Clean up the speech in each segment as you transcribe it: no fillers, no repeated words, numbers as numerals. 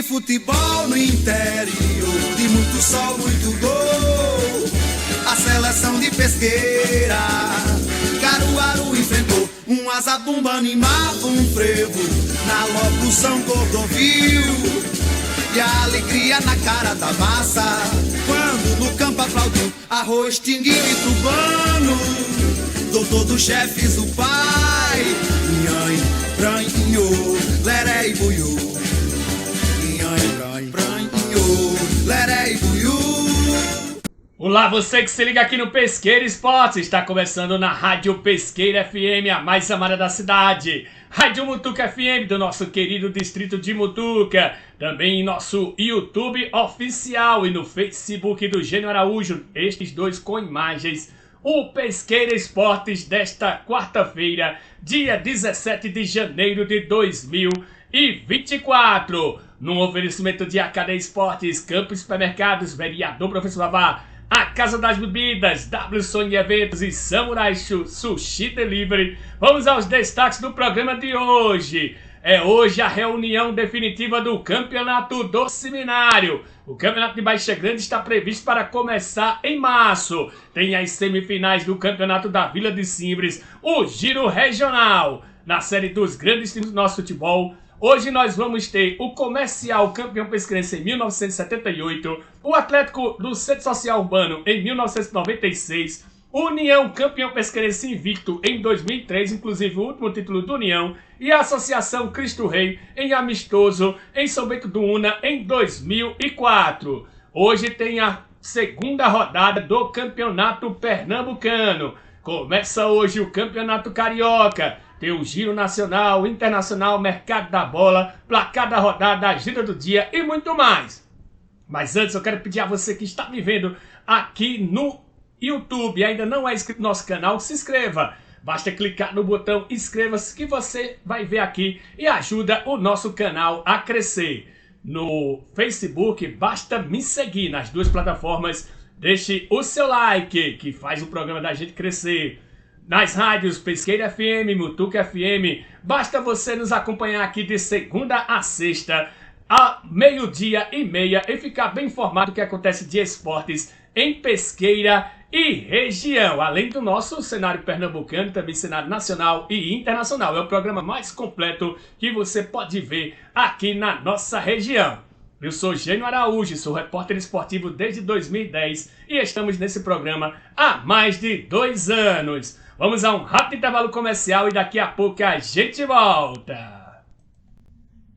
futebol no interior, de muito sol, muito gol. A seleção de Pesqueira, Caruaru enfrentou um azabumba, animava um frevo na locução Cordovil. E a alegria na cara da massa, quando no campo aplaudiu Arroz, Tinguinho e Tubano, doutor dos chefes, o pai. Nhanha, pranho, leré e buiú. Nhanha, pranho, leré e buiú. Olá, você que se liga aqui no Pesqueira Esportes. Está começando na Rádio Pesqueira FM, a mais amada da cidade. Rádio Mutuca FM, do nosso querido distrito de Mutuca. Também em nosso YouTube oficial e no Facebook do Gênio Araújo. Estes dois com imagens. O Pesqueira Esportes desta quarta-feira, dia 17 de janeiro de 2024. Num oferecimento de AKD Esportes, Campos Supermercados, Vereador Professor Vavá, a Casa das Bebidas, W Sony Eventos e Samurai Sushi Delivery. Vamos aos destaques do programa de hoje. É hoje a reunião definitiva do Campeonato do Seminário. O Campeonato de Baixa Grande está previsto para começar em março. Tem as semifinais do Campeonato da Vila de Simbres, o Giro Regional. Na série dos grandes times do nosso futebol, hoje nós vamos ter o Comercial campeão pesqueirense em 1978, o Atlético do Centro Social Urbano em 1996, União campeão pesqueirense invicto em 2003, inclusive o último título do União, e a Associação Cristo Rei em amistoso em São Bento do Una em 2004. Hoje tem a segunda rodada do Campeonato Pernambucano. Começa hoje o Campeonato Carioca. Tem o Giro Nacional, Internacional, Mercado da Bola, Placar da Rodada, Agenda do Dia e muito mais. Mas antes eu quero pedir a você que está me vendo aqui no YouTube e ainda não é inscrito no nosso canal, se inscreva. Basta clicar no botão inscreva-se que você vai ver aqui e ajuda o nosso canal a crescer. No Facebook, basta me seguir nas duas plataformas. Deixe o seu like, que faz o programa da gente crescer. Nas rádios Pesqueira FM, Mutuca FM, basta você nos acompanhar aqui de segunda a sexta, a 12h30 e ficar bem informado do que acontece de esportes em Pesqueira e região. Além do nosso cenário pernambucano, também cenário nacional e internacional. É o programa mais completo que você pode ver aqui na nossa região. Eu sou Gênio Araújo, sou repórter esportivo desde 2010 e estamos nesse programa há mais de 2 anos. Vamos a um rápido intervalo comercial e daqui a pouco a gente volta.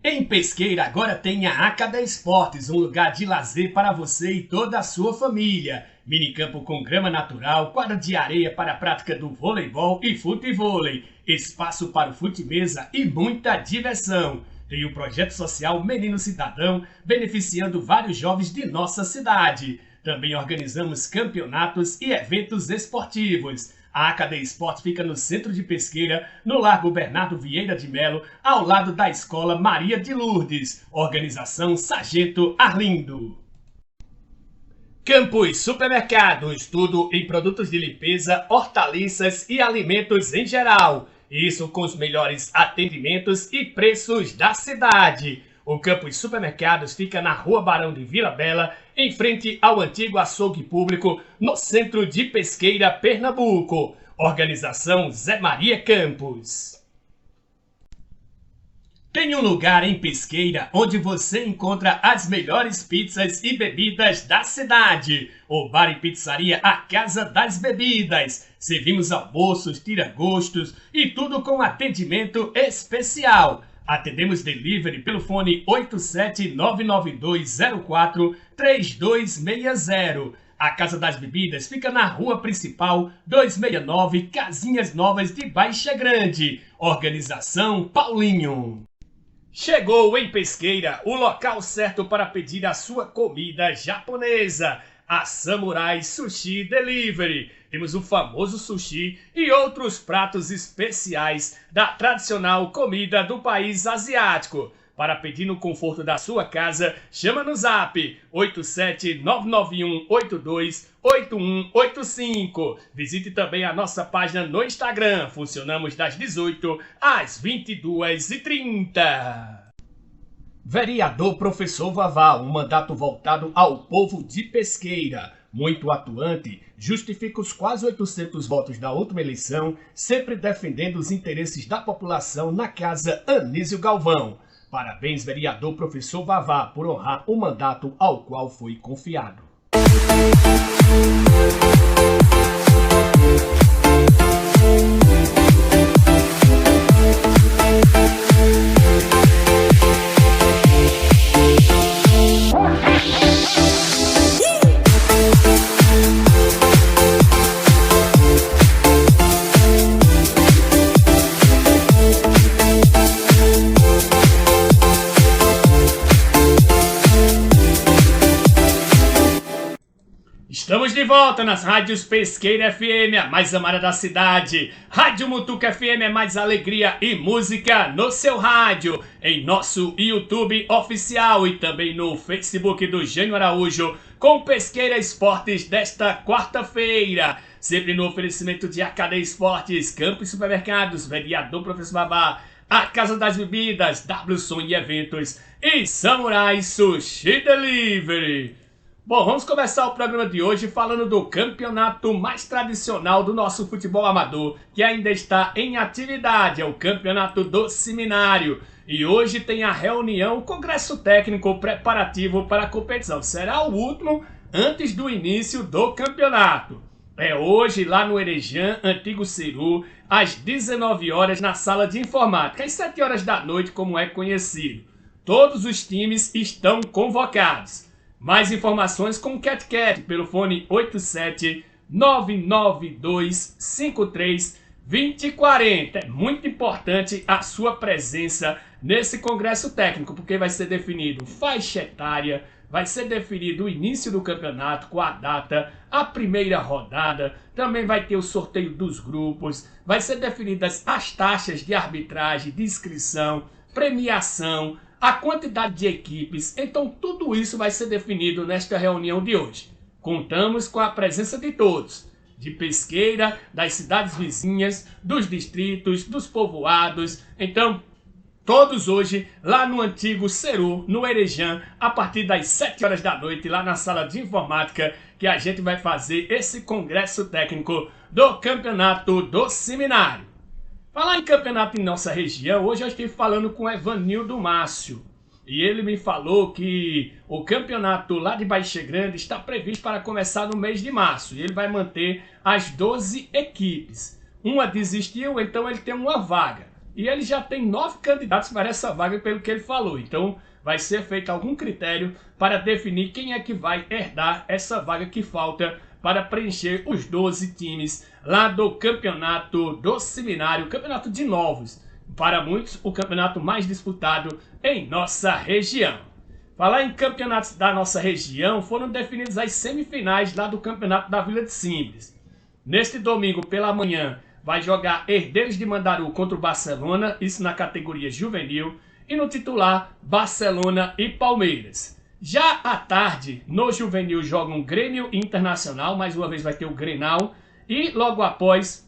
Em Pesqueira agora tem a AKD Esportes, um lugar de lazer para você e toda a sua família. Minicampo com grama natural, quadra de areia para a prática do voleibol e futevôlei, espaço para o fute-mesa e muita diversão. Tem o projeto social Menino Cidadão, beneficiando vários jovens de nossa cidade. Também organizamos campeonatos e eventos esportivos. A AKD Esportes fica no centro de Pesqueira, no Largo Bernardo Vieira de Melo, ao lado da Escola Maria de Lourdes. Organização Sargento Arlindo. Campos Supermercados, tudo em produtos de limpeza, hortaliças e alimentos em geral. Isso com os melhores atendimentos e preços da cidade. O Campos Supermercados fica na Rua Barão de Vila Bela, em frente ao antigo açougue público, no centro de Pesqueira, Pernambuco. Organização Zé Maria Campos. Tem um lugar em Pesqueira onde você encontra as melhores pizzas e bebidas da cidade. O Bar e Pizzaria A Casa das Bebidas. Servimos almoços, tira-gostos e tudo com atendimento especial. Atendemos delivery pelo fone 87992043260. A Casa das Bebidas fica na Rua Principal 269, Casinhas Novas de Baixa Grande. Organização Paulinho. Chegou em Pesqueira o local certo para pedir a sua comida japonesa. A Samurai Sushi Delivery. Temos o famoso sushi e outros pratos especiais da tradicional comida do país asiático. Para pedir no conforto da sua casa, chama no zap 87991828185. Visite também a nossa página no Instagram. Funcionamos das 18 às 22h30. Vereador Professor Vavá, um mandato voltado ao povo de Pesqueira. Muito atuante, justifica os quase 800 votos da última eleição, sempre defendendo os interesses da população na Casa Anísio Galvão. Parabéns, vereador Professor Vavá, por honrar o mandato ao qual foi confiado. Estamos de volta nas rádios Pesqueira FM, a mais amada da cidade. Rádio Mutuca FM é mais alegria e música no seu rádio. Em nosso YouTube oficial e também no Facebook do Jânio Araújo, com Pesqueira Esportes desta quarta-feira. Sempre no oferecimento de AKD Esportes, Campos Supermercados, Vereador Professor Vavá, a Casa das Bebidas, WSON e Eventos e Samurai Sushi Delivery. Bom, vamos começar o programa de hoje falando do campeonato mais tradicional do nosso futebol amador, que ainda está em atividade, é o Campeonato do Seminário. E hoje tem a reunião, o congresso técnico preparativo para a competição. Será o último antes do início do campeonato. É hoje lá no Erejã, Antigo Ceru, às 19 horas na sala de informática, às 7 horas da noite, como é conhecido. Todos os times estão convocados. Mais informações com o CatCat pelo fone 87-99253-2040. É muito importante a sua presença nesse congresso técnico, porque vai ser definido faixa etária, vai ser definido o início do campeonato com a data, a primeira rodada, também vai ter o sorteio dos grupos, vai ser definidas as taxas de arbitragem, de inscrição, premiação, a quantidade de equipes. Então tudo isso vai ser definido nesta reunião de hoje. Contamos com a presença de todos, de Pesqueira, das cidades vizinhas, dos distritos, dos povoados. Então todos hoje lá no Antigo Ceru, no Erejã, a partir das 7 horas da noite, lá na sala de informática, que a gente vai fazer esse congresso técnico do Campeonato do Seminário. Falar em campeonato em nossa região, hoje eu estive falando com o Evanildo Márcio. E ele me falou que o campeonato lá de Baixa Grande está previsto para começar no mês de março. E ele vai manter as 12 equipes. Uma desistiu, então ele tem uma vaga. E ele já tem 9 candidatos para essa vaga, pelo que ele falou. Então vai ser feito algum critério para definir quem é que vai herdar essa vaga que falta para preencher os 12 times lá do Campeonato do Seminário, Campeonato de Novos. Para muitos, o campeonato mais disputado em nossa região. Falar em campeonatos da nossa região, foram definidas as semifinais lá do Campeonato da Vila de Simples. Neste domingo pela manhã, vai jogar Herdeiros de Mandaru contra o Barcelona, isso na categoria juvenil, e no titular, Barcelona e Palmeiras. Já à tarde, no juvenil jogam Grêmio Internacional, mais uma vez vai ter o Grenal, e logo após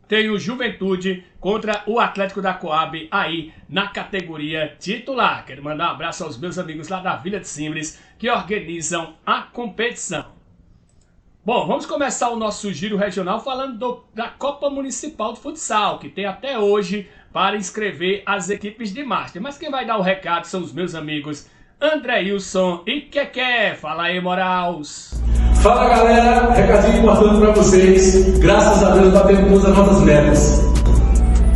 tem o Juventude contra o Atlético da Coab aí na categoria titular. Quero mandar um abraço aos meus amigos lá da Vila de Simples que organizam a competição. Bom, vamos começar o nosso giro regional falando da Copa Municipal de Futsal, que tem até hoje para inscrever as equipes de Master. Mas quem vai dar o recado são os meus amigos Andreilson e Keké. Fala aí, Moraus. Fala, galera, recadinho importante para vocês. Graças a Deus batemos todas as nossas metas.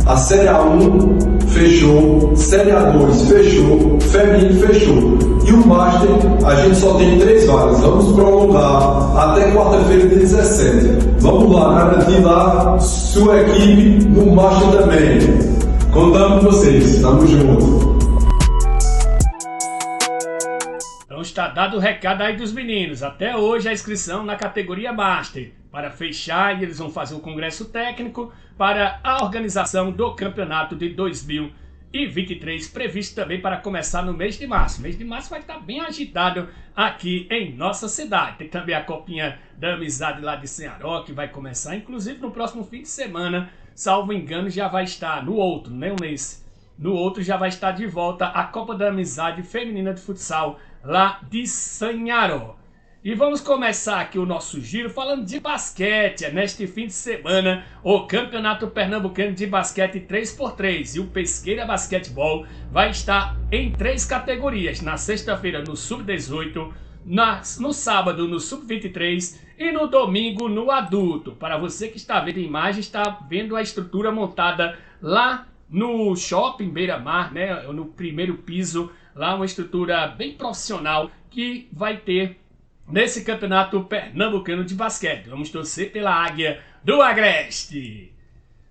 A Série A1 fechou, Série A2 fechou, Feminino fechou. E o Master, a gente só tem 3 vagas. Vamos prolongar até quarta-feira de 17. Vamos lá, garantir lá sua equipe no Master também. Contamos com vocês, tamo junto. Está dado o recado aí dos meninos. Até hoje a inscrição na categoria Master. Para fechar, eles vão fazer o congresso técnico para a organização do campeonato de 2023, previsto também para começar no mês de março. O mês de março vai estar bem agitado aqui em nossa cidade. Tem também a Copinha da Amizade lá de Cearó, que vai começar, inclusive no próximo fim de semana, salvo engano, já vai estar no outro, não nesse. no outro já vai estar de volta a Copa da Amizade Feminina de Futsal lá de Sanharó. E vamos começar aqui o nosso giro falando de basquete. Neste fim de semana, o Campeonato Pernambucano de Basquete 3x3 e o Pesqueira Basquetebol vai estar em 3 categorias. Na sexta-feira no Sub-18, no sábado no Sub-23 e no domingo no adulto. Para você que está vendo a imagem, está vendo a estrutura montada lá no Shopping Beira-Mar, né? No primeiro piso, lá uma estrutura bem profissional que vai ter nesse Campeonato Pernambucano de Basquete. Vamos torcer pela Águia do Agreste.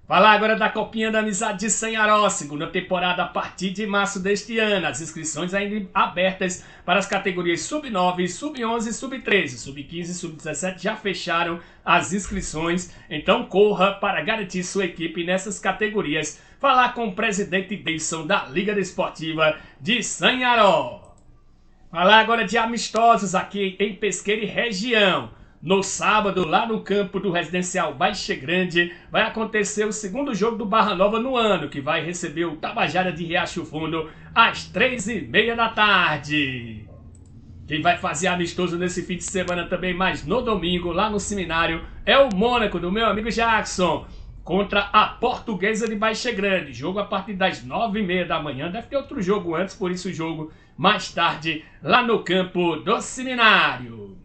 Falar agora da Copinha da Amizade de Sanharó, segunda temporada a partir de março deste ano. As inscrições ainda abertas para as categorias Sub-9, Sub-11, Sub-13, Sub-15 e Sub-17 já fecharam as inscrições. Então corra para garantir sua equipe nessas categorias. Falar com o presidente Deison da Liga Desportiva de Sanharó. Falar agora de amistosos aqui em Pesqueira e região. No sábado, lá no campo do Residencial Baixa Grande, vai acontecer o segundo jogo do Barra Nova no ano, que vai receber o Tabajara de Riacho Fundo às 3h30 da tarde. Quem vai fazer amistoso nesse fim de semana também, mas no domingo, lá no seminário, é o Mônaco, do meu amigo Jackson, contra a Portuguesa de Baixa Grande. Jogo a partir das 9h30 da manhã. Deve ter outro jogo antes, por isso o jogo mais tarde, lá no campo do seminário.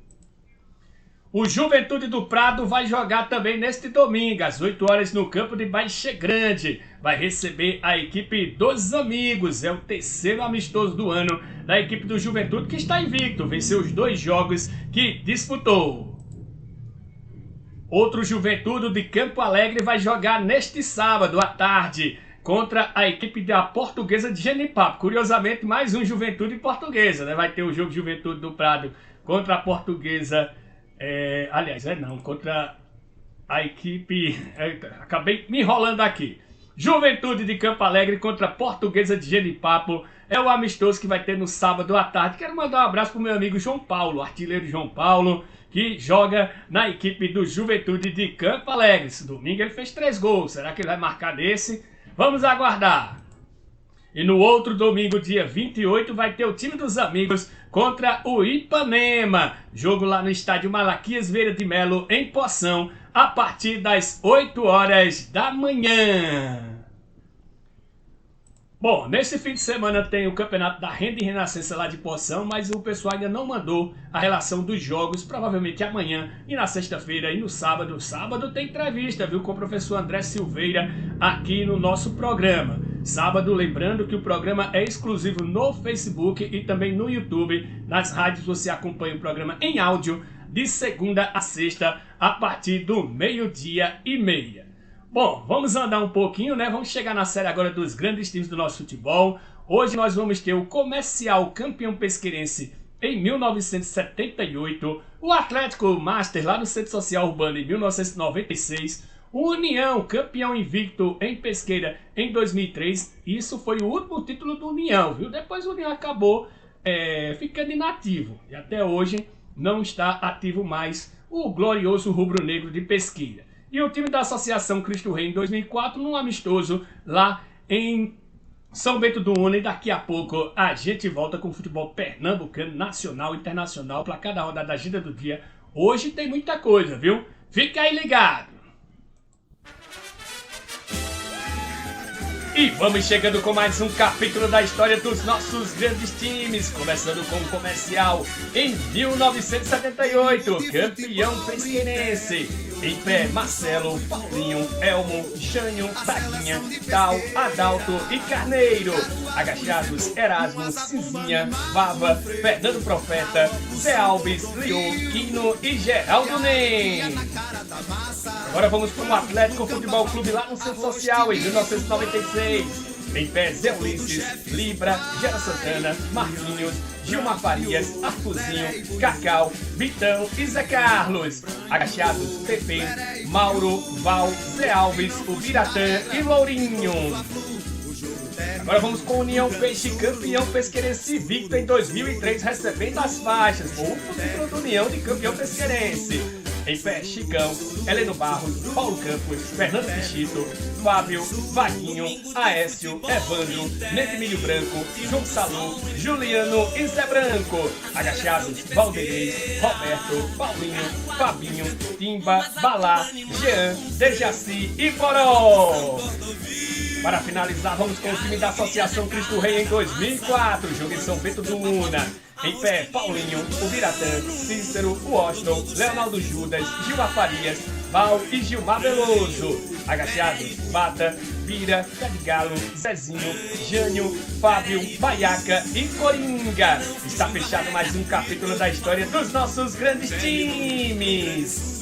O Juventude do Prado vai jogar também neste domingo, às 8 horas, no campo de Baixa Grande. Vai receber a equipe dos Amigos. É o terceiro amistoso do ano da equipe do Juventude, que está invicto. Venceu os 2 jogos que disputou. Outro Juventude de Campo Alegre vai jogar neste sábado à tarde contra a equipe da Portuguesa de Genipapo. Curiosamente, mais um Juventude Portuguesa, né? Vai ter o jogo Juventude do Prado contra a Portuguesa. Contra a equipe... acabei me enrolando aqui. Juventude de Campo Alegre contra a Portuguesa de Genipapo. É o amistoso que vai ter no sábado à tarde. Quero mandar um abraço para o meu amigo João Paulo, artilheiro João Paulo, que joga na equipe do Juventude de Campo Alegre. Esse domingo ele fez 3 gols. Será que ele vai marcar desse? Vamos aguardar. E no outro domingo, dia 28, vai ter o time dos Amigos contra o Ipanema. Jogo lá no estádio Malaquias Vieira de Melo, em Poção, a partir das 8 horas da manhã. Bom, nesse fim de semana tem o campeonato da Renda e Renascença lá de Poção, mas o pessoal ainda não mandou a relação dos jogos, provavelmente amanhã e na sexta-feira e no sábado. Sábado tem entrevista, viu, com o professor André Silveira aqui no nosso programa. Sábado, lembrando que o programa é exclusivo no Facebook e também no YouTube. Nas rádios você acompanha o programa em áudio de segunda a sexta a partir do 12h30. Bom, vamos andar um pouquinho, né? Vamos chegar na série agora dos grandes times do nosso futebol. Hoje nós vamos ter o Comercial campeão pesqueirense em 1978, o Atlético Master lá no Centro Social Urbano em 1996, o União campeão invicto em Pesqueira em 2003. Isso foi o último título do União, viu? Depois o União acabou ficando inativo e até hoje não está ativo mais o glorioso rubro-negro de Pesqueira. E o time da Associação Cristo Rei em 2004, num amistoso lá em São Bento do Una. E daqui a pouco a gente volta com o futebol pernambucano, nacional e internacional para cada rodada da agenda do dia. Hoje tem muita coisa, viu? Fica aí ligado! E vamos chegando com mais um capítulo da história dos nossos grandes times, começando com o Comercial em 1978, campeão pesqueirense. Em pé, Marcelo, Paulinho, Elmo, Jânio, Braguinha, Tal, Adalto e Carneiro. Agachados, Erasmo, Cizinha, Vava, Fernando Profeta, Zé Alves, Liô, Quino e Geraldo Nem. Agora vamos para o Atlético Futebol Clube lá no Centro Social em 1996. Em pé, Zé Ulisses, Libra, Gera Santana, Marquinhos, Gilmar Farias, Arthurzinho, Cacau, Vitão e Zé Carlos. Agachados, Pepe, Mauro, Val, Zé Alves, o Biratã e Lourinho. Agora vamos com União Peixe, campeão pesqueirense invicto em 2003, recebendo as faixas. O último título do União de campeão pesqueirense. Em pé, Chicão, Heleno Barros, Paulo Campos, Fernando Pichito, Fábio, Vaguinho, Aécio, Evandro, Nedimilho Branco, João Salom, Juliano e Zé Branco. Agachados, Valderez, Roberto, Paulinho, Fabinho, Timba, Balá, Jean, Dejaci e Coró. Para finalizar, vamos com o time da Associação Cristo Rei em 2004, jogo em São Bento do Una. Em pé, Paulinho, o Biratã, Cícero, o Washington, Leonardo Judas, Gilmar Farias, Val e Gilmar Veloso. Agachados, Bata, Bira, Pé de Galo, Zezinho, Jânio, Fábio, Baiaca e Coringa. Está fechado mais um capítulo da história dos nossos grandes times.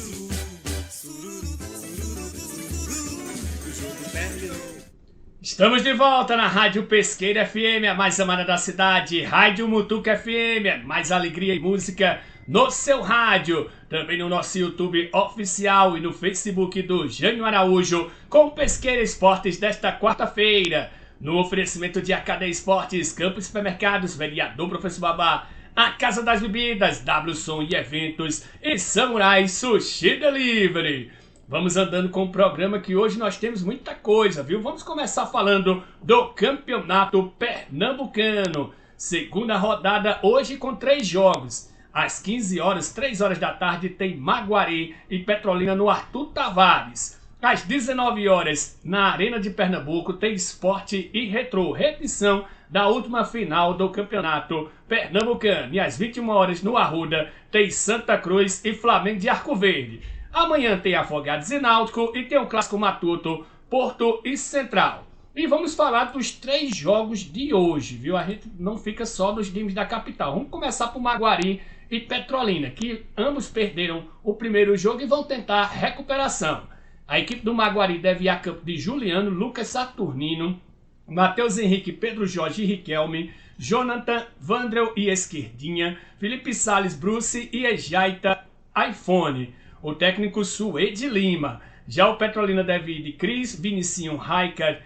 Estamos de volta na Rádio Pesqueira FM, a mais amada da cidade. Rádio Mutuca FM, mais alegria e música no seu rádio. Também no nosso YouTube oficial e no Facebook do Jânio Araújo, com Pesqueira Esportes desta quarta-feira. No oferecimento de AKD Esportes, Campos Supermercados, Vereador Professor Babá, a Casa das Bebidas, W Som e Eventos e Samurai Sushi Delivery. Vamos andando com o programa que hoje nós temos muita coisa, viu? Vamos começar falando do Campeonato Pernambucano. Segunda rodada hoje com 3 jogos. Às 15 horas, 3 horas da tarde, tem Maguari e Petrolina no Arthur Tavares. Às 19 horas, na Arena de Pernambuco, tem Esporte e Retrô, repetição da última final do Campeonato Pernambucano. E às 21 horas, no Arruda, tem Santa Cruz e Flamengo de Arco Verde. Amanhã tem Afogados e Náutico e tem o Clássico Matuto, Porto e Central. E vamos falar dos 3 jogos de hoje, viu? A gente não fica só nos times da capital. Vamos começar por Maguari e Petrolina, que ambos perderam o primeiro jogo e vão tentar recuperação. A equipe do Maguari deve ir a campo de Juliano, Lucas Saturnino, Matheus Henrique, Pedro Jorge e Riquelme, Jonathan, Vandrel e Esquerdinha, Felipe Salles, Bruce e Ejaita iPhone. O técnico Suede Lima. Já o Petrolina deve ir de Cris, Vinicinho, Raikar,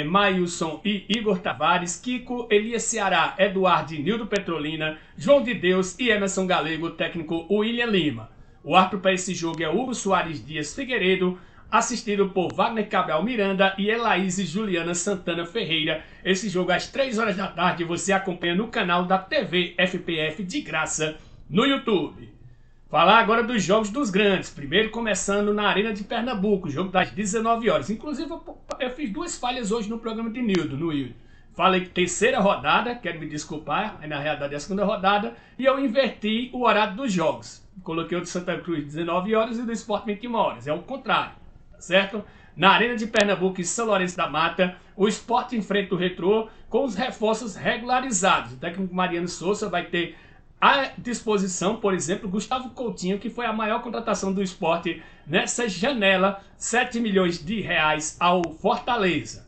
Mailson e Igor Tavares, Kiko, Elias Ceará, Eduardo e Nildo Petrolina, João de Deus e Emerson Galego, técnico William Lima. O árbitro para esse jogo é Hugo Soares Dias Figueiredo, assistido por Wagner Cabral Miranda e Elaíse Juliana Santana Ferreira. Esse jogo às 3 horas da tarde você acompanha no canal da TV FPF de graça no YouTube. Falar agora dos jogos dos grandes. Primeiro começando na Arena de Pernambuco, jogo das 19 horas. Inclusive eu fiz 2 falhas hoje no programa de Nildo, no Will. Falei que terceira rodada, quero me desculpar, na realidade é a segunda rodada, e eu inverti o horário dos jogos. Coloquei o de Santa Cruz 19 horas e o do Sport 21 horas, é o contrário, tá certo? Na Arena de Pernambuco e São Lourenço da Mata, o Sport enfrenta o Retrô com os reforços regularizados. O técnico Mariano Souza vai ter à disposição, por exemplo, Gustavo Coutinho, que foi a maior contratação do Sport nessa janela, 7 milhões de reais ao Fortaleza.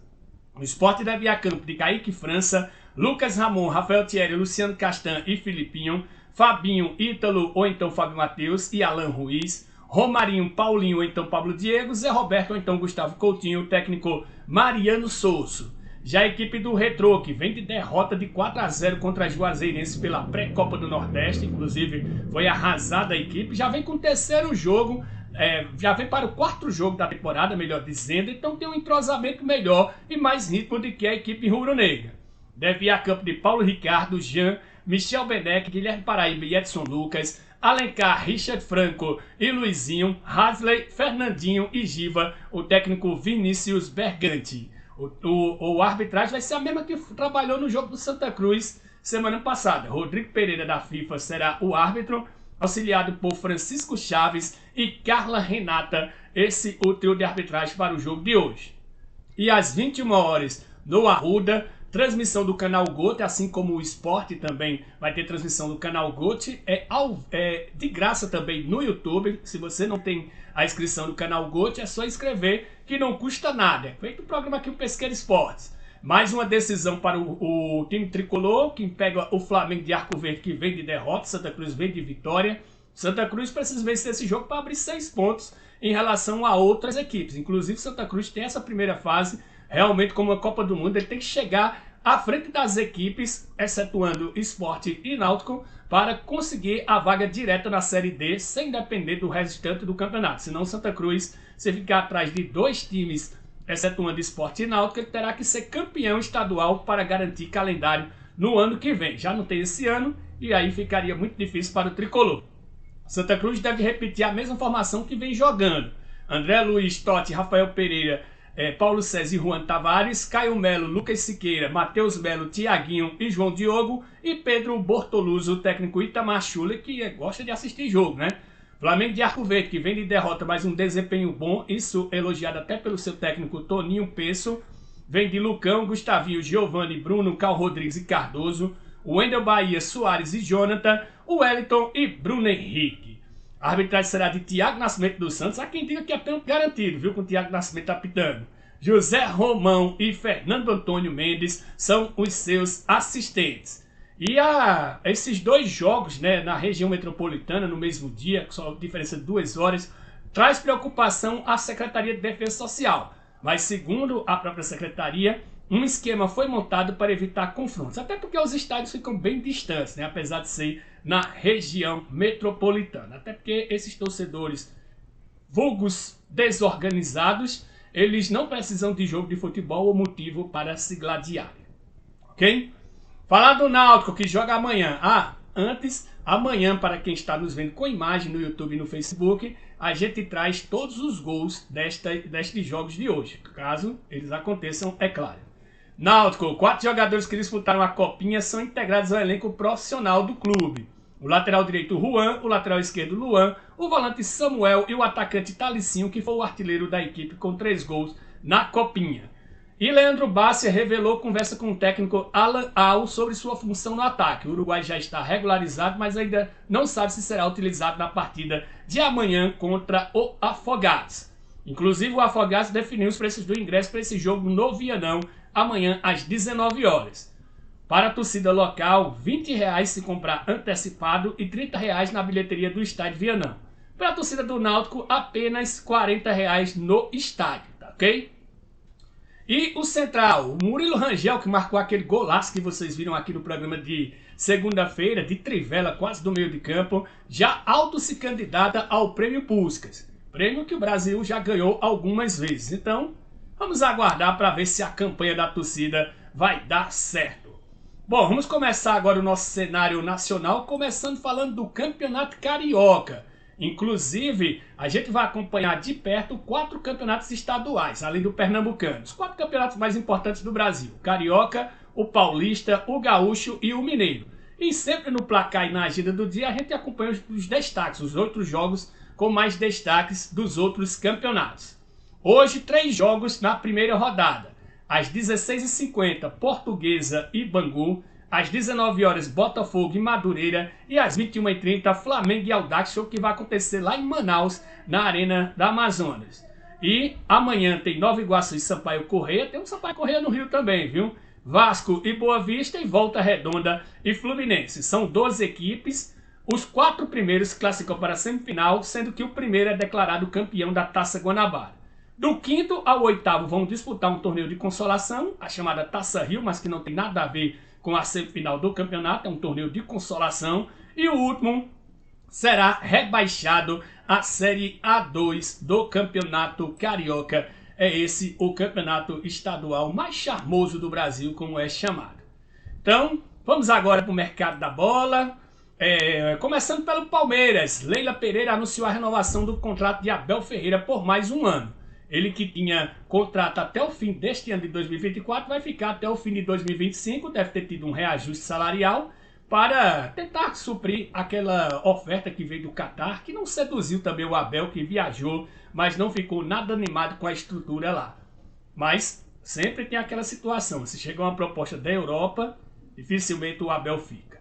O Sport deve ir a campo de Kaique França, Lucas Ramon, Rafael Thierry, Luciano Castan e Filipinho, Fabinho, Ítalo ou então Fábio Matheus e Alan Ruiz, Romarinho, Paulinho ou então Pablo Diego, Zé Roberto ou então Gustavo Coutinho, o técnico Mariano Souza. Já a equipe do Retrô, que vem de derrota de 4-0 contra a Juazeirense pela pré-copa do Nordeste, inclusive foi arrasada a equipe, já vem com o terceiro jogo, já vem para o 4º jogo da temporada, melhor dizendo, então tem um entrosamento melhor e mais ritmo do que a equipe rubro-negra. Deve ir a campo de Paulo Ricardo, Jean, Michel Beneck, Guilherme Paraíba e Edson Lucas, Alencar, Richard Franco e Luizinho, Hasley, Fernandinho e Giva, o técnico Vinícius Bergante. O arbitragem vai ser a mesma que trabalhou no jogo do Santa Cruz semana passada. Rodrigo Pereira da FIFA será o árbitro, auxiliado por Francisco Chaves e Carla Renata. Esse o trio de arbitragem para o jogo de hoje. E às 21 horas no Arruda, transmissão do canal GOT, assim como o Esporte também vai ter transmissão do canal GOT, de graça também no YouTube. Se você não tem a inscrição do canal GOT, é só inscrever, que não custa nada. É feito o programa aqui, o Pesqueira Esportes. Mais uma decisão para o time tricolor, que pega o Flamengo de Arco Verde, que vem de derrota, Santa Cruz vem de vitória. Santa Cruz precisa vencer esse jogo para abrir 6 pontos em relação a outras equipes. Inclusive, Santa Cruz tem essa primeira fase realmente como uma Copa do Mundo, ele tem que chegar à frente das equipes, excetuando Sport e Náutico, para conseguir a vaga direta na Série D, sem depender do restante do campeonato. Senão Santa Cruz, se ficar atrás de 2 times, excetuando Sport e Náutico, ele terá que ser campeão estadual para garantir calendário no ano que vem. Já não tem esse ano, e aí ficaria muito difícil para o tricolor. Santa Cruz deve repetir a mesma formação que vem jogando. André Luiz, Totti, Rafael Pereira, Paulo César e Juan Tavares, Caio Melo, Lucas Siqueira, Matheus Melo, Tiaguinho e João Diogo e Pedro Bortoluso, o técnico Itamar Schuller, que gosta de assistir jogo, né? Flamengo de Arco Verde, que vem de derrota, mas um desempenho bom, isso elogiado até pelo seu técnico Toninho Pesso. Vem de Lucão, Gustavinho, Giovani, Bruno, Cal Rodrigues e Cardoso, o Wendel Bahia, Soares e Jonathan, o Wellington e Bruno Henrique. A arbitragem será de Thiago Nascimento dos Santos, há quem diga que é pênalti garantido, viu, com o Thiago Nascimento apitando. José Romão e Fernando Antônio Mendes são os seus assistentes. E esses 2 jogos, né, na região metropolitana, no mesmo dia, com só diferença de 2 horas, traz preocupação à Secretaria de Defesa Social. Mas, segundo a própria Secretaria, um esquema foi montado para evitar confrontos. Até porque os estádios ficam bem distantes, né, apesar de ser na região metropolitana. Até porque esses torcedores vulgos desorganizados, eles não precisam de jogo de futebol ou motivo para se gladiarem. Ok? Falar do Náutico, que joga amanhã. Antes, amanhã, para quem está nos vendo com imagem no YouTube e no Facebook, a gente traz todos os gols destes jogos de hoje, caso eles aconteçam, é claro. Náutico, 4 jogadores que disputaram a Copinha são integrados ao elenco profissional do clube. O lateral direito Juan, o lateral esquerdo Luan, o volante Samuel e o atacante Talicinho, que foi o artilheiro da equipe com 3 gols na Copinha. E Leandro Bárcia revelou conversa com o técnico Alan Al sobre sua função no ataque. O Uruguai já está regularizado, mas ainda não sabe se será utilizado na partida de amanhã contra o Afogados. Inclusive o Afogados definiu os preços do ingresso para esse jogo no Vianão, amanhã às 19 horas. Para a torcida local, R$ 20 se comprar antecipado e R$ 30 na bilheteria do estádio Vianão. Para a torcida do Náutico, apenas R$ 40 no estádio, tá ok? E o central, o Murilo Rangel, que marcou aquele golaço que vocês viram aqui no programa de segunda-feira, de trivela, quase do meio de campo, já se candidata ao Prêmio Puskás. Prêmio que o Brasil já ganhou algumas vezes. Então, vamos aguardar para ver se a campanha da torcida vai dar certo. Bom, vamos começar agora o nosso cenário nacional, começando falando do Campeonato Carioca. Inclusive, a gente vai acompanhar de perto 4 campeonatos estaduais, além do Pernambucano. Os 4 campeonatos mais importantes do Brasil: o Carioca, o Paulista, o Gaúcho e o Mineiro. E sempre no placar e na agenda do dia a gente acompanha os destaques, os outros jogos com mais destaques dos outros campeonatos. Hoje, 3 jogos na primeira rodada. Às 16h50, Portuguesa e Bangu. Às 19 horas, Botafogo e Madureira. E às 21h30, Flamengo e Audax, show que vai acontecer lá em Manaus, na Arena da Amazonas. E amanhã tem Nova Iguaçu e Sampaio Corrêa. Tem um Sampaio Corrêa no Rio também, viu? Vasco e Boa Vista e Volta Redonda e Fluminense. São 12 equipes. Os 4 primeiros classificam para a semifinal, sendo que o primeiro é declarado campeão da Taça Guanabara. Do 5º ao 8º vão disputar um torneio de consolação, a chamada Taça Rio, mas que não tem nada a ver com a semifinal do campeonato, é um torneio de consolação. E o último será rebaixado à Série A2 do Campeonato Carioca. É esse o campeonato estadual mais charmoso do Brasil, como é chamado. Então, vamos agora para o mercado da bola. Começando pelo Palmeiras. Leila Pereira anunciou a renovação do contrato de Abel Ferreira por mais um ano. Ele que tinha contrato até o fim deste ano de 2024, vai ficar até o fim de 2025, deve ter tido um reajuste salarial para tentar suprir aquela oferta que veio do Catar, que não seduziu também o Abel, que viajou, mas não ficou nada animado com a estrutura lá. Mas sempre tem aquela situação, se chega uma proposta da Europa, dificilmente o Abel fica.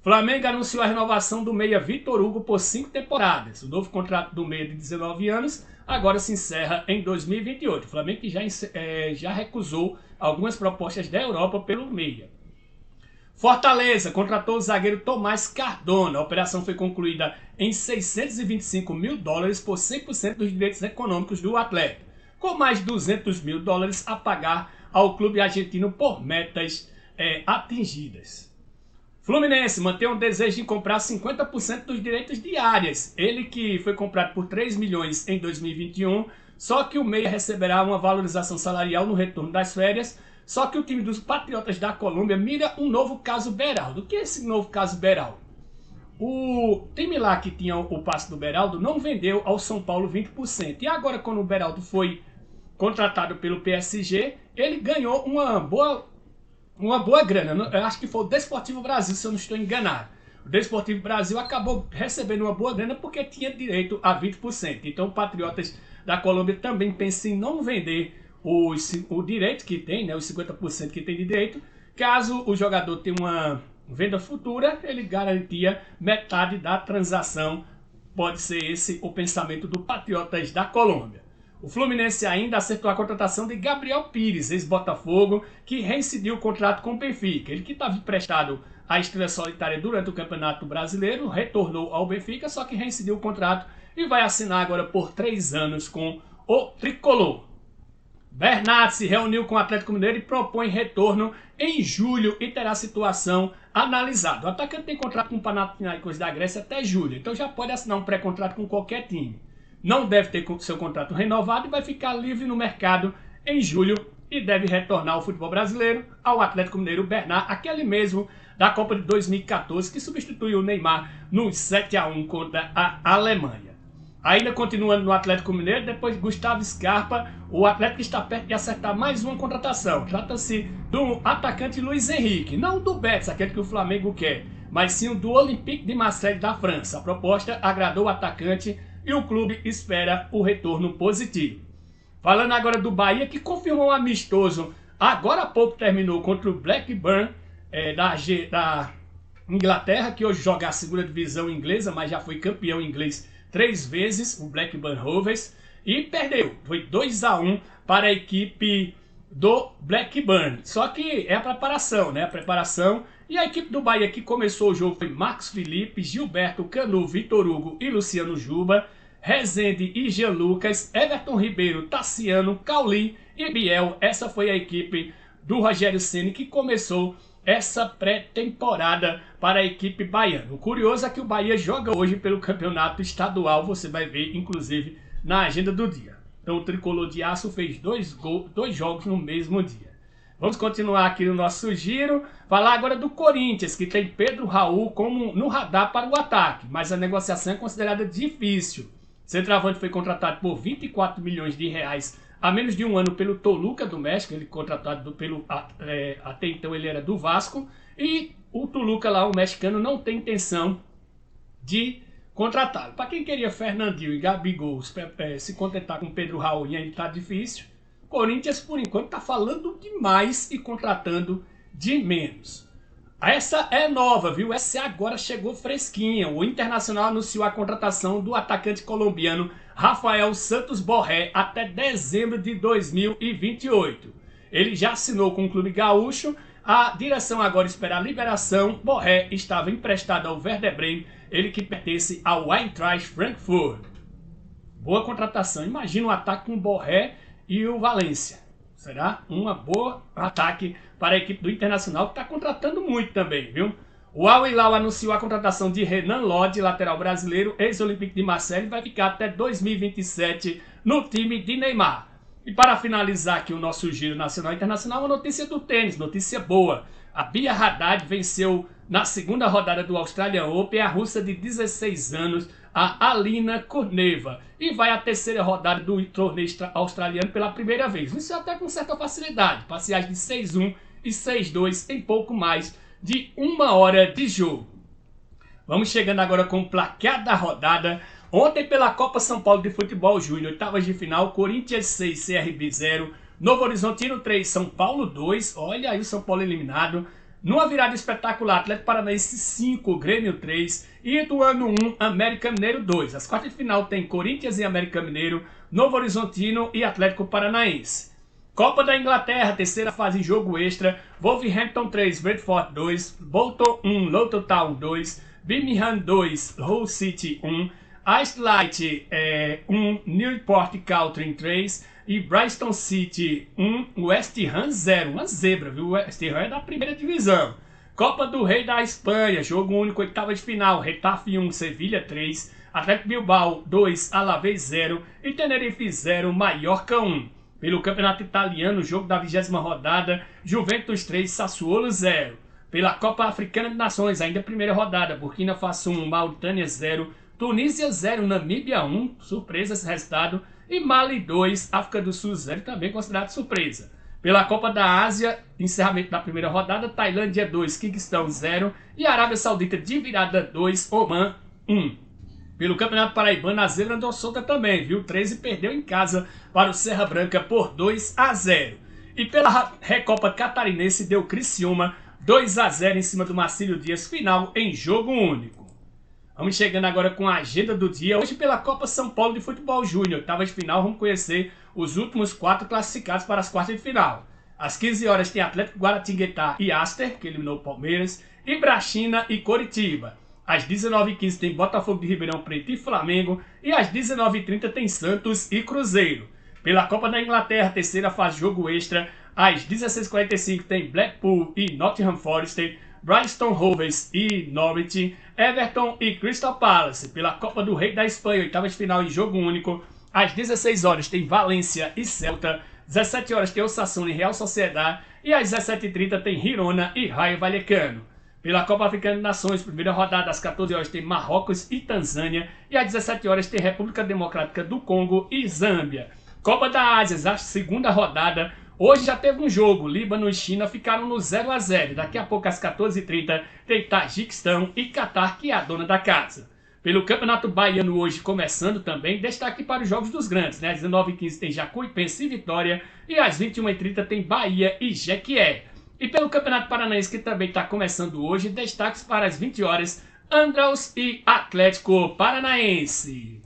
Flamengo anunciou a renovação do meia Vitor Hugo por 5 temporadas. O novo contrato do meia de 19 anos agora se encerra em 2028. O Flamengo que já recusou algumas propostas da Europa pelo meia. Fortaleza contratou o zagueiro Tomás Cardona. A operação foi concluída em $625 mil por 100% dos direitos econômicos do atleta, com mais $200 mil a pagar ao clube argentino por metas atingidas. Fluminense mantém um desejo de comprar 50% dos direitos de Arias. Ele que foi comprado por 3 milhões em 2021, só que o meia receberá uma valorização salarial no retorno das férias, só que o time dos Patriotas da Colômbia mira um novo caso Beraldo. O que é esse novo caso Beraldo? O time lá que tinha o passe do Beraldo não vendeu ao São Paulo 20%. E agora, quando o Beraldo foi contratado pelo PSG, ele ganhou uma boa grana. Eu acho que foi o Desportivo Brasil, se eu não estou enganado. O Desportivo Brasil acabou recebendo uma boa grana porque tinha direito a 20%. Então o Patriotas da Colômbia também pensa em não vender o direito que tem, né, os 50% que tem de direito. Caso o jogador tenha uma venda futura, ele garantia metade da transação. Pode ser esse o pensamento do Patriotas da Colômbia. O Fluminense ainda acertou a contratação de Gabriel Pires, ex-Botafogo, que reincidiu o contrato com o Benfica. Ele que estava emprestado à Estrela Solitária durante o Campeonato Brasileiro, retornou ao Benfica, só que reincidiu o contrato e vai assinar agora por 3 anos com o Tricolor. Bernat se reuniu com o Atlético Mineiro e propõe retorno em julho e terá a situação analisada. O atacante tem contrato com o Panathinaikos da Grécia até julho, então já pode assinar um pré-contrato com qualquer time. Não deve ter seu contrato renovado e vai ficar livre no mercado em julho e deve retornar ao futebol brasileiro, ao Atlético Mineiro. Bernat, aquele mesmo da Copa de 2014 que substituiu o Neymar no 7-1 contra a Alemanha. Ainda continuando no Atlético Mineiro, depois de Gustavo Scarpa, o Atlético está perto de acertar mais uma contratação. Trata-se do atacante Luiz Henrique, não do Betis, aquele que o Flamengo quer, mas sim do Olympique de Marseille da França. A proposta agradou o atacante e o clube espera o retorno positivo. Falando agora do Bahia, que confirmou um amistoso, agora há pouco terminou contra o Blackburn da Inglaterra, que hoje joga a segunda divisão inglesa, mas já foi campeão inglês 3 vezes, o Blackburn Rovers, e perdeu. Foi 2-1 para a equipe do Blackburn. Só que é a preparação, né? A preparação. E a equipe do Bahia que começou o jogo foi Marcos Felipe, Gilberto, Canu, Vitor Hugo e Luciano Juba, Rezende e Jean Lucas, Everton Ribeiro, Tassiano, Cauli e Biel. Essa foi a equipe do Rogério Ceni que começou essa pré-temporada para a equipe baiana. O curioso é que o Bahia joga hoje pelo campeonato estadual, você vai ver inclusive na agenda do dia. Então o Tricolor de Aço fez 2 jogos no mesmo dia. Vamos continuar aqui no nosso giro, falar agora do Corinthians, que tem Pedro Raul como no radar para o ataque, mas a negociação é considerada difícil. O centroavante foi contratado por 24 milhões de reais há menos de um ano pelo Toluca do México, ele contratado até então ele era do Vasco, e o Toluca lá, o mexicano, não tem intenção de contratá-lo. Para quem queria Fernandinho e Gabigol se contentar com Pedro Raul e ainda está difícil, Corinthians por enquanto está falando demais e contratando de menos. Essa é nova, viu? Essa agora chegou fresquinha. O Internacional anunciou a contratação do atacante colombiano Rafael Santos Borré até dezembro de 2028. Ele já assinou com o clube gaúcho. A direção agora espera a liberação. Borré estava emprestado ao Werder Bremen, ele que pertence ao Eintracht Frankfurt. Boa contratação. Imagina um ataque com o Borré e o Valência. Será uma boa ataque para a equipe do Internacional, que está contratando muito também, viu? O Al Hilal anunciou a contratação de Renan Lodi, lateral brasileiro, ex-Olympique de Marseille, e vai ficar até 2027 no time de Neymar. E para finalizar aqui o nosso giro nacional e internacional, uma notícia do tênis, notícia boa. A Bia Haddad venceu na segunda rodada do Australian Open a russa de 16 anos, a Alina Korneva, e vai à terceira rodada do torneio australiano pela primeira vez. Isso até com certa facilidade, parciais de 6-1 e 6-2 em pouco mais de 1 hora de jogo. Vamos chegando agora com o placar da rodada. Ontem pela Copa São Paulo de Futebol Júnior, oitavas de final, Corinthians 6, CRB 0, Novo Horizontino 3, São Paulo 2, olha aí o São Paulo eliminado. Numa virada espetacular, Atlético Paranaense 5, Grêmio 3 e Ituano 1, América Mineiro 2. As quartas de final tem Corinthians e América Mineiro, Novo Horizontino e Atlético Paranaense. Copa da Inglaterra, terceira fase, jogo extra, Wolverhampton 3, Brentford 2, Bolton 1, Luton Town 2, Birmingham 2, Hull City 1, Islite 1, Newport Country 3 e Bristol City 1, West Ham 0. Uma zebra, viu? West Ham é da primeira divisão. Copa do Rei da Espanha, jogo único, oitava de final, Retafe 1, Sevilha 3, Atlético Bilbao 2, Alavés 0 e Tenerife 0, Mallorca 1. Pelo Campeonato Italiano, jogo da 20ª rodada, Juventus 3, Sassuolo 0. Pela Copa Africana de Nações, ainda primeira rodada, Burkina Faso 1, Mauritânia 0, Tunísia 0, Namíbia 1, surpresa esse resultado, e Mali 2, África do Sul 0, também considerado surpresa. Pela Copa da Ásia, encerramento da primeira rodada, Tailândia 2, Quirguistão 0 e Arábia Saudita de virada 2, Oman 1. Pelo Campeonato Paraibano, a zebra andou solta também, viu? 13 perdeu em casa para o Serra Branca por 2-0. E pela Recopa Catarinense, deu Criciúma 2-0 em cima do Marcílio Dias, final em jogo único. Vamos chegando agora com a agenda do dia. Hoje pela Copa São Paulo de Futebol Júnior, oitava de final, vamos conhecer os últimos 4 classificados para as quartas de final. Às 15 horas tem Atlético Guaratinguetá e Aster, que eliminou o Palmeiras, Ibrachina e Coritiba. Às 19h15 tem Botafogo de Ribeirão Preto e Flamengo. E às 19h30 tem Santos e Cruzeiro. Pela Copa da Inglaterra, terceira fase, jogo extra. Às 16h45 tem Blackpool e Nottingham Forest, Bristol Rovers e Norwich, Everton e Crystal Palace. Pela Copa do Rei da Espanha, oitava de final em jogo único. Às 16 horas tem Valência e Celta. 17 horas tem Osasuna e Real Sociedade. E às 17h30 tem Girona e Rayo Vallecano. Pela Copa Africana de Nações, primeira rodada, às 14 horas tem Marrocos e Tanzânia. E às 17 horas tem República Democrática do Congo e Zâmbia. Copa da Ásia, a segunda rodada. Hoje já teve um jogo, Líbano e China ficaram no 0-0. Daqui a pouco, às 14h30, tem Tajiquistão e Catar, que é a dona da casa. Pelo Campeonato Baiano hoje começando também, destaque para os jogos dos grandes, né? Às 19h15 tem Jacuipense e Vitória, e às 21h30 tem Bahia e Jequié. E pelo Campeonato Paranaense, que também está começando hoje, destaques para as 20 horas, Andros e Atlético Paranaense.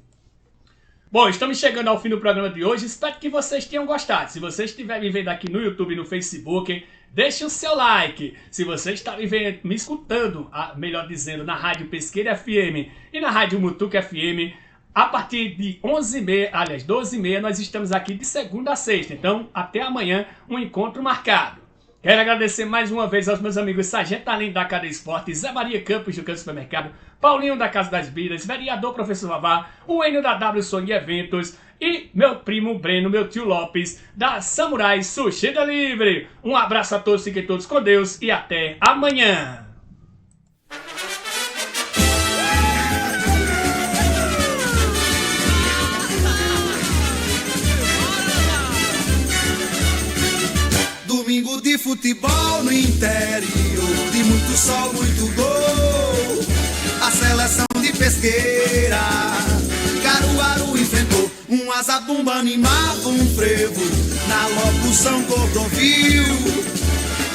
Bom, estamos chegando ao fim do programa de hoje, espero que vocês tenham gostado. Se você estiver me vendo aqui no YouTube e no Facebook, deixe o seu like. Se você está me escutando, melhor dizendo, na Rádio Pesqueira FM e na Rádio Mutuca FM, a partir de 11h30, aliás, 12h30, nós estamos aqui de segunda a sexta. Então, até amanhã, um encontro marcado. Quero agradecer mais uma vez aos meus amigos Sargento Aline da Cadeia Esporte, Zé Maria Campos do Canto Supermercado, Paulinho da Casa das Bebidas, vereador Professor Vavá, o Enio da W Sony Eventos e meu primo Breno, meu tio Lopes, da Samurai Sushi Delivery. Um abraço a todos, fiquem todos com Deus e até amanhã. Domingo de futebol no interior, de muito sol, muito gol. A seleção de Pesqueira, Caruaru enfrentou um azabumba, animava um frevo na locução Cordovil.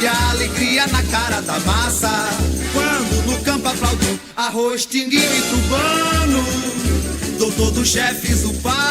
E a alegria na cara da massa, quando no campo aplaudiu Arroz, Tinguinho e Tubano. Doutor dos chefes, o pai